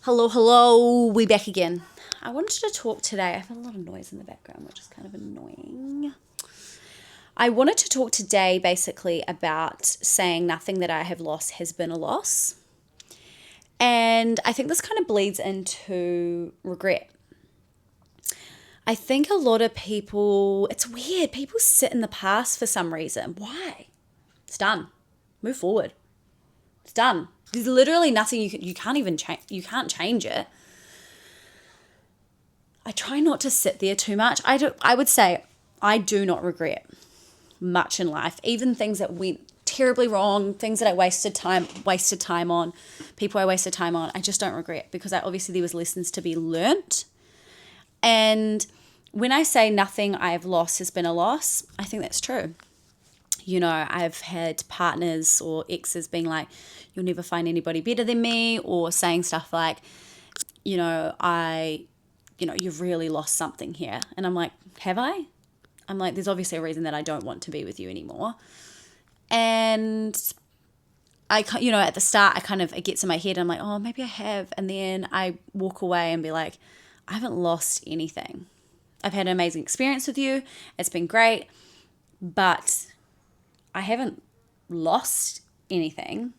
Hello, we back again. I wanted to talk today. I have a lot of noise in the background, which is kind of annoying. I wanted to talk today basically about saying nothing that I have lost has been a loss. And I think this kind of bleeds into regret. I think a lot of people, it's weird, people sit in the past for some reason. Why? It's done. Move forward. It's done. There's literally nothing you can't even change. You can't change it. I try not to sit there too much. I would say I do not regret much in life, even things that went terribly wrong, things that I wasted time on, people I wasted time on. I just don't regret because obviously there was lessons to be learnt. And when I say nothing I have lost has been a loss, I think that's true. You know, I've had partners or exes being like, you'll never find anybody better than me, or saying stuff like, you've really lost something here. And I'm like, have I? I'm like, there's obviously a reason that I don't want to be with you anymore. And at the start, it gets in my head. I'm like, oh, maybe I have. And then I walk away and be like, I haven't lost anything. I've had an amazing experience with you. It's been great. But I haven't lost anything,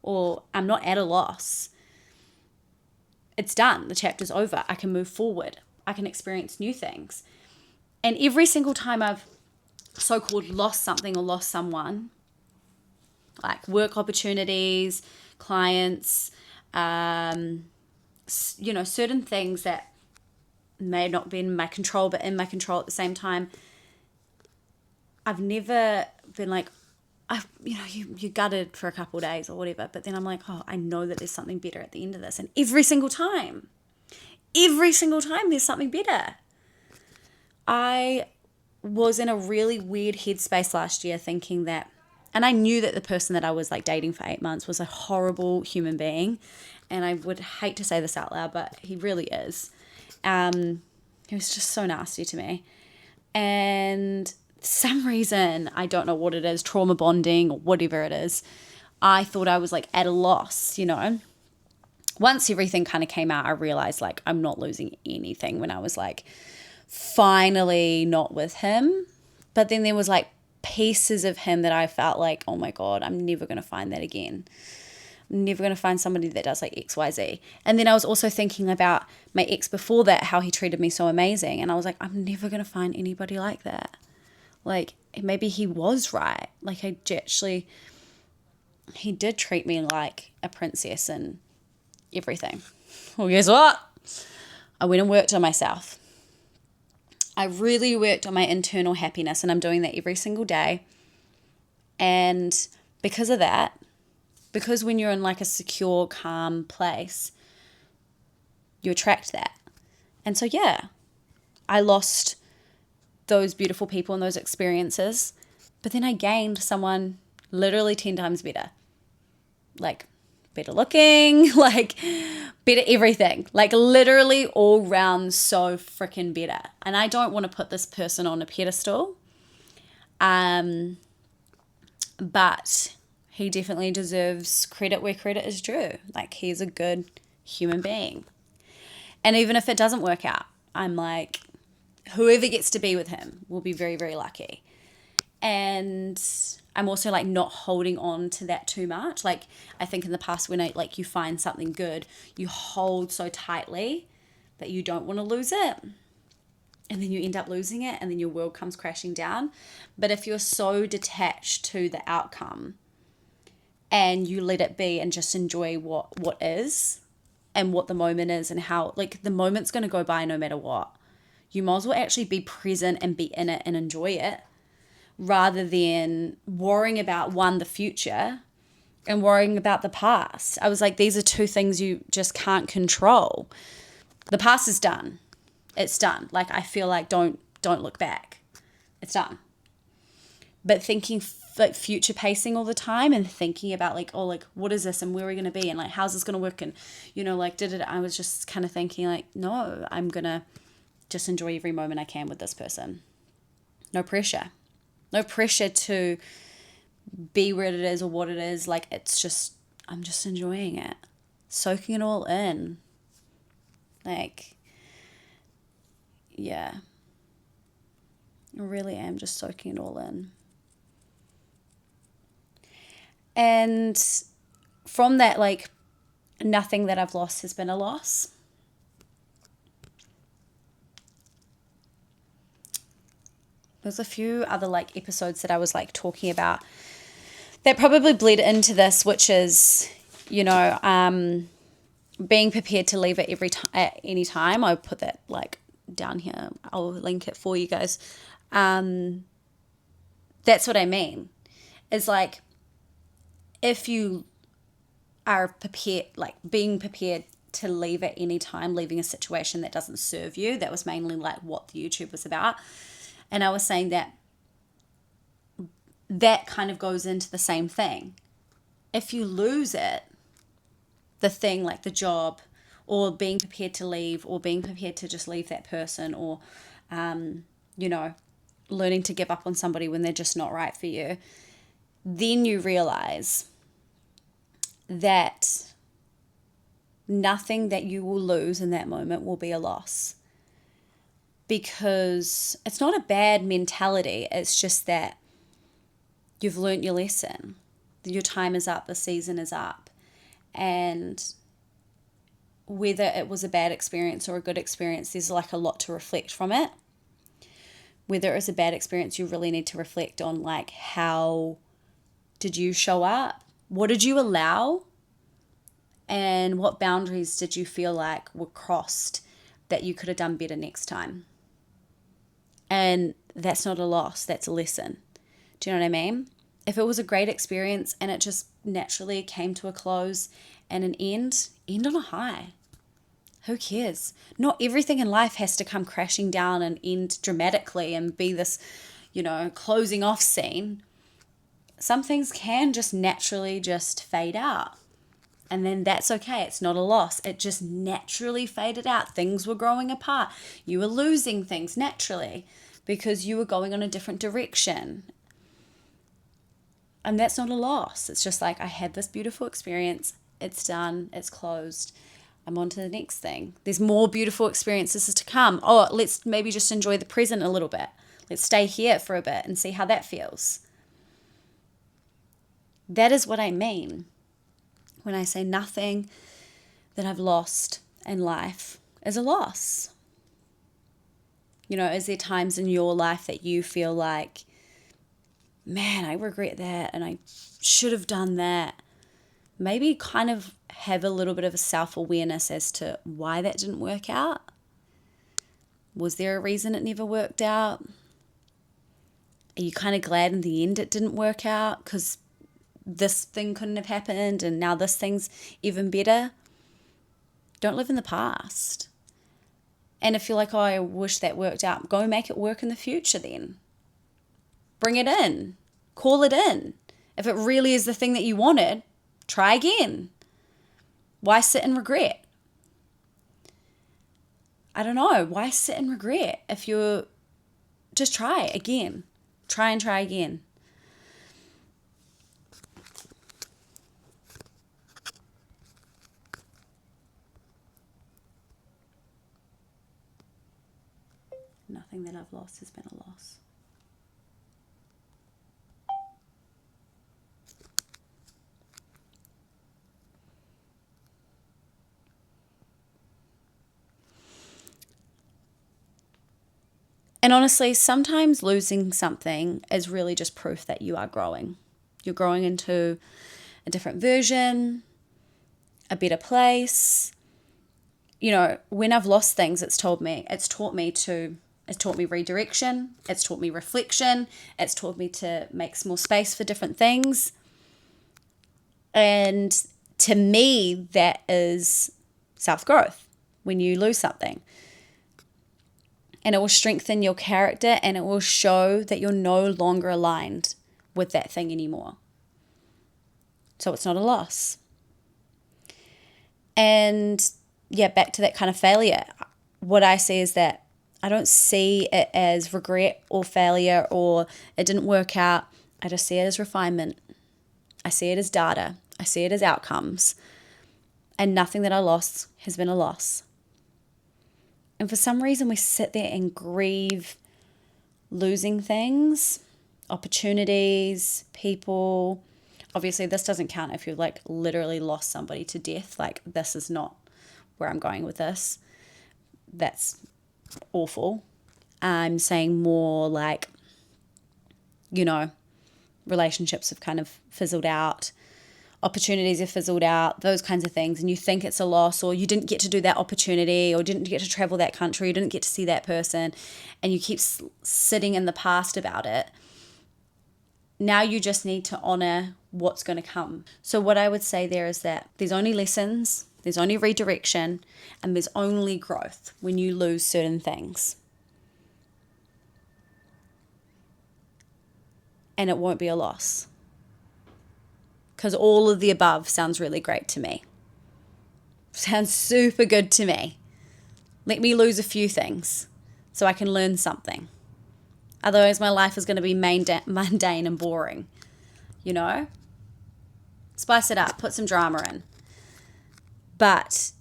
or I'm not at a loss. It's done. The chapter's over. I can move forward. I can experience new things. And every single time I've so-called lost something or lost someone, like work opportunities, clients, certain things that may not be in my control, but in my control at the same time, I've never been like, you gutted for a couple of days or whatever. But then I'm like, oh, I know that there's something better at the end of this. And every single time there's something better. I was in a really weird headspace last year thinking that, and I knew that the person that I was like dating for 8 months was a horrible human being. And I would hate to say this out loud, but he really is. He was just so nasty to me. And some reason, I don't know what it is, trauma bonding or whatever it is, I thought I was like at a loss, Once everything kind of came out, I realized like I'm not losing anything when I was like finally not with him. But then there was like pieces of him that I felt like, oh my God, I'm never going to find that again. I'm never going to find somebody that does like X, Y, Z. And then I was also thinking about my ex before that, how he treated me so amazing. And I was like, I'm never going to find anybody like that. Like, maybe he was right. Like, he did treat me like a princess and everything. Well, guess what? I went and worked on myself. I really worked on my internal happiness, and I'm doing that every single day. And because of that, because when you're in like a secure, calm place, you attract that. And so, yeah, I lost those beautiful people and those experiences, but then I gained someone literally 10 times better, like better looking, like better everything, like literally all round so freaking better. And I don't want to put this person on a pedestal, but he definitely deserves credit where credit is due. Like, he's a good human being. And even if it doesn't work out, I'm like, whoever gets to be with him will be very, very lucky. And I'm also like not holding on to that too much. Like, I think in the past when you find something good, you hold so tightly that you don't want to lose it. And then you end up losing it, and then your world comes crashing down. But if you're so detached to the outcome and you let it be and just enjoy what is and what the moment is, and how like the moment's going to go by no matter what, you might as well actually be present and be in it and enjoy it, rather than worrying about the future and worrying about the past. I was like, these are two things you just can't control. The past is done. It's done. Like, I feel like don't look back. It's done. But thinking like future pacing all the time and thinking about like, oh, like what is this and where are we going to be and like how's this going to work, and I was just kind of thinking like, no, I'm going to just enjoy every moment I can with this person. No pressure. No pressure to be where it is or what it is. Like, I'm just enjoying it. soaking it all in. Like, yeah. I really am just soaking it all in. And from that, like, nothing that I've lost has been a loss. There's a few other like episodes that I was like talking about that probably bled into this, which is, you know, being prepared to leave it at any time. I'll put that like down here. I'll link it for you guys. That's what I mean. It's like, if you are prepared, like being prepared to leave at any time, leaving a situation that doesn't serve you. That was mainly like what the YouTube was about. And I was saying that kind of goes into the same thing. If you lose it, the thing like the job, or being prepared to leave, or being prepared to just leave that person, or, you know, learning to give up on somebody when they're just not right for you, then you realize that nothing that you will lose in that moment will be a loss. Because it's not a bad mentality. It's just that you've learnt your lesson. Your time is up. The season is up. And whether it was a bad experience or a good experience, there's like a lot to reflect from it. Whether it was a bad experience, you really need to reflect on like, how did you show up? What did you allow? And what boundaries did you feel like were crossed that you could have done better next time? And that's not a loss, that's a lesson. Do you know what I mean? If it was a great experience and it just naturally came to a close and an end on a high. Who cares? Not everything in life has to come crashing down and end dramatically and be this, you know, closing off scene. Some things can just naturally just fade out. And then that's okay. It's not a loss. It just naturally faded out. Things were growing apart. You were losing things naturally because you were going on a different direction. And that's not a loss. It's just like, I had this beautiful experience. It's done. It's closed. I'm on to the next thing. There's more beautiful experiences to come. Oh, let's maybe just enjoy the present a little bit. Let's stay here for a bit and see how that feels. That is what I mean when I say nothing that I've lost in life is a loss. You know, is there times in your life that you feel like, man, I regret that and I should have done that? Maybe kind of have a little bit of a self-awareness as to why that didn't work out. Was there a reason it never worked out? Are you kind of glad in the end it didn't work out because this thing couldn't have happened and now this thing's even better? Don't live in the past. And if you're like, oh, I wish that worked out, go make it work in the future then. Bring it in. Call it in. If it really is the thing that you wanted, try again. Why sit in regret? I don't know. Why sit in regret if you're... Just try again. Try and try again. Nothing that I've lost has been a loss. And honestly, sometimes losing something is really just proof that you are growing. You're growing into a different version, a better place. You know, when I've lost things, it's taught me redirection, it's taught me reflection, it's taught me to make more space for different things. And to me, that is self-growth when you lose something. And it will strengthen your character and it will show that you're no longer aligned with that thing anymore. So it's not a loss. And yeah, back to that kind of failure. What I see is that I don't see it as regret or failure or it didn't work out. I just see it as refinement. I see it as data. I see it as outcomes. And nothing that I lost has been a loss. And for some reason, we sit there and grieve losing things, opportunities, people. Obviously, this doesn't count if you've like literally lost somebody to death. Like, this is not where I'm going with this. That's awful. I'm saying more like, you know, relationships have kind of fizzled out, opportunities have fizzled out, those kinds of things. And you think it's a loss, or you didn't get to do that opportunity, or didn't get to travel that country, you didn't get to see that person, and you keep sitting in the past about it. Now you just need to honor what's going to come. So what I would say there is that there's only lessons, there's only redirection, and there's only growth when you lose certain things. And it won't be a loss. Because all of the above sounds really great to me. Sounds super good to me. Let me lose a few things so I can learn something. Otherwise, my life is going to be mundane and boring. You know? Spice it up. Put some drama in. But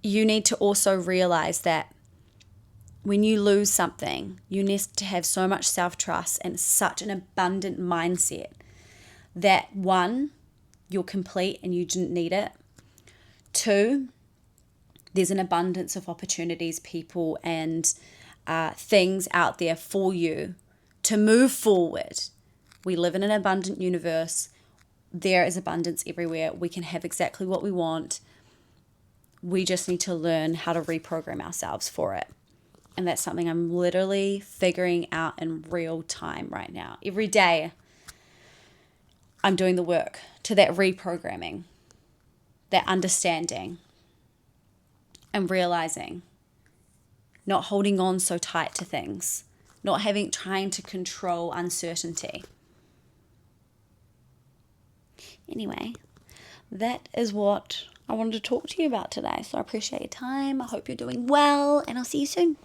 you need to also realize that when you lose something, you need to have so much self-trust and such an abundant mindset that 1, you're complete and you didn't need it. 2, there's an abundance of opportunities, people, and things out there for you to move forward. We live in an abundant universe. There is abundance everywhere. We can have exactly what we want. We just need to learn how to reprogram ourselves for it. And that's something I'm literally figuring out in real time right now. Every day, I'm doing the work to that reprogramming, that understanding, and realizing, not holding on so tight to things, not trying to control uncertainty. Anyway, that is what I wanted to talk to you about today. So I appreciate your time. I hope you're doing well, and I'll see you soon.